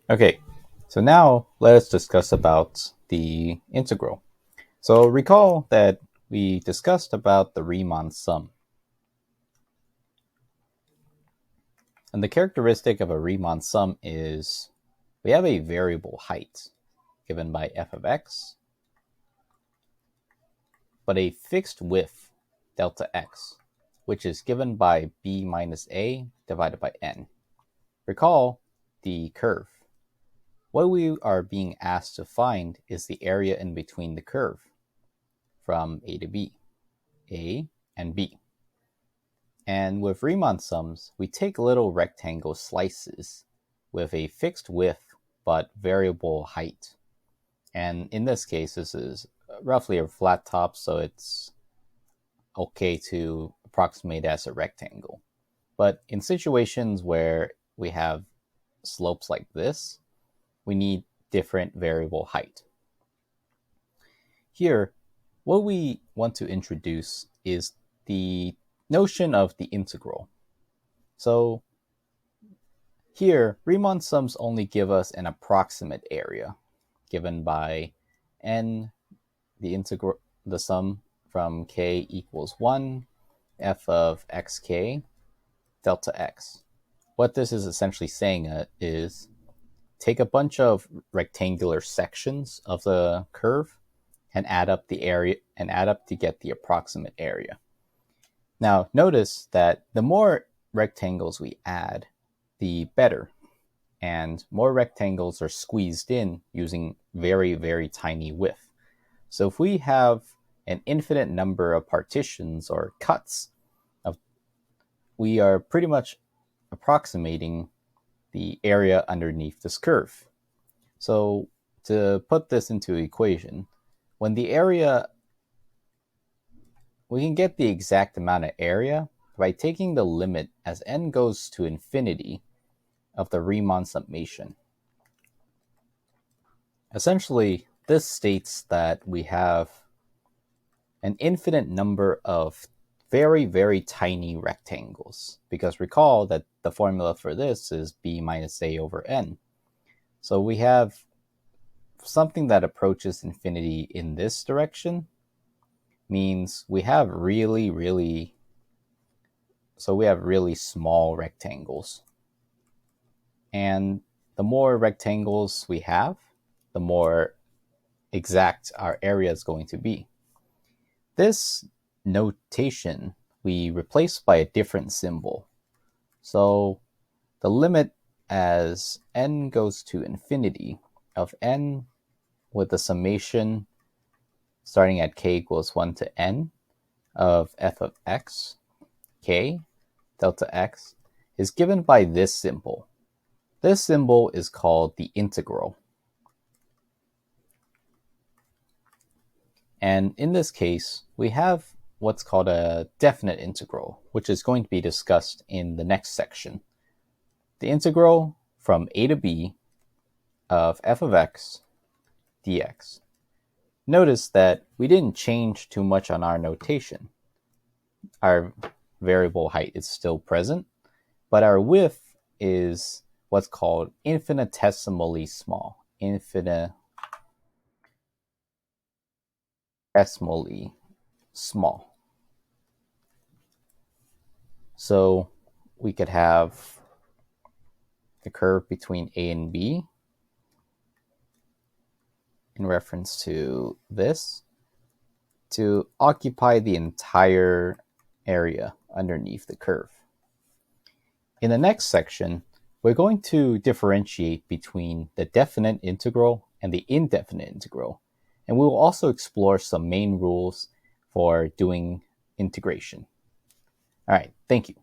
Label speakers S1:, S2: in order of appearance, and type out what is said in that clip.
S1: Okay, so now let us discuss about the integral. So recall that we discussed about the Riemann sum. And the characteristic of a Riemann sum is we have a variable height given by f of x, but a fixed width, delta x, which is given by b minus a divided by n. Recall the curve. What we are being asked to find is the area in between the curve from a to b, a and b. And with Riemann sums, we take little rectangle slices with a fixed width but variable height. And in this case, this is roughly a flat top, so it's okay to approximate as a rectangle. But in situations where we have slopes like this, we need different variable height. Here, what we want to introduce is the notion of the integral. So here, Riemann sums only give us an approximate area given by n, the sum from k equals 1, f of xk, delta x. What this is essentially saying is take a bunch of rectangular sections of the curve and add up the area and add up to get the approximate area. Now, notice that the more rectangles we add, the better. And more rectangles are squeezed in using very, very tiny width. So if we have an infinite number of partitions or cuts, we are pretty much approximating the area underneath this curve. So to put this into equation, when the area, we can get the exact amount of area by taking the limit as n goes to infinity of the Riemann summation. Essentially, this states that we have an infinite number of very, very tiny rectangles, because recall that the formula for this is b minus a over n. So we have something that approaches infinity in this direction, means we have really small rectangles. And the more rectangles we have, the more exact our area is going to be. This notation we replace by a different symbol. So the limit as n goes to infinity of n with the summation starting at k equals 1 to n of f of x, k, delta x, is given by this symbol. This symbol is called the integral. And in this case, we have what's called a definite integral, which is going to be discussed in the next section. The integral from a to b of f of x dx. Notice that we didn't change too much on our notation. Our variable height is still present, but our width is what's called infinitesimally small. Infinitesimally small. So we could have the curve between a and b in reference to this to occupy the entire area underneath the curve. In the next section, we're going to differentiate between the definite integral and the indefinite integral, and we will also explore some main rules for doing integration. All right, thank you.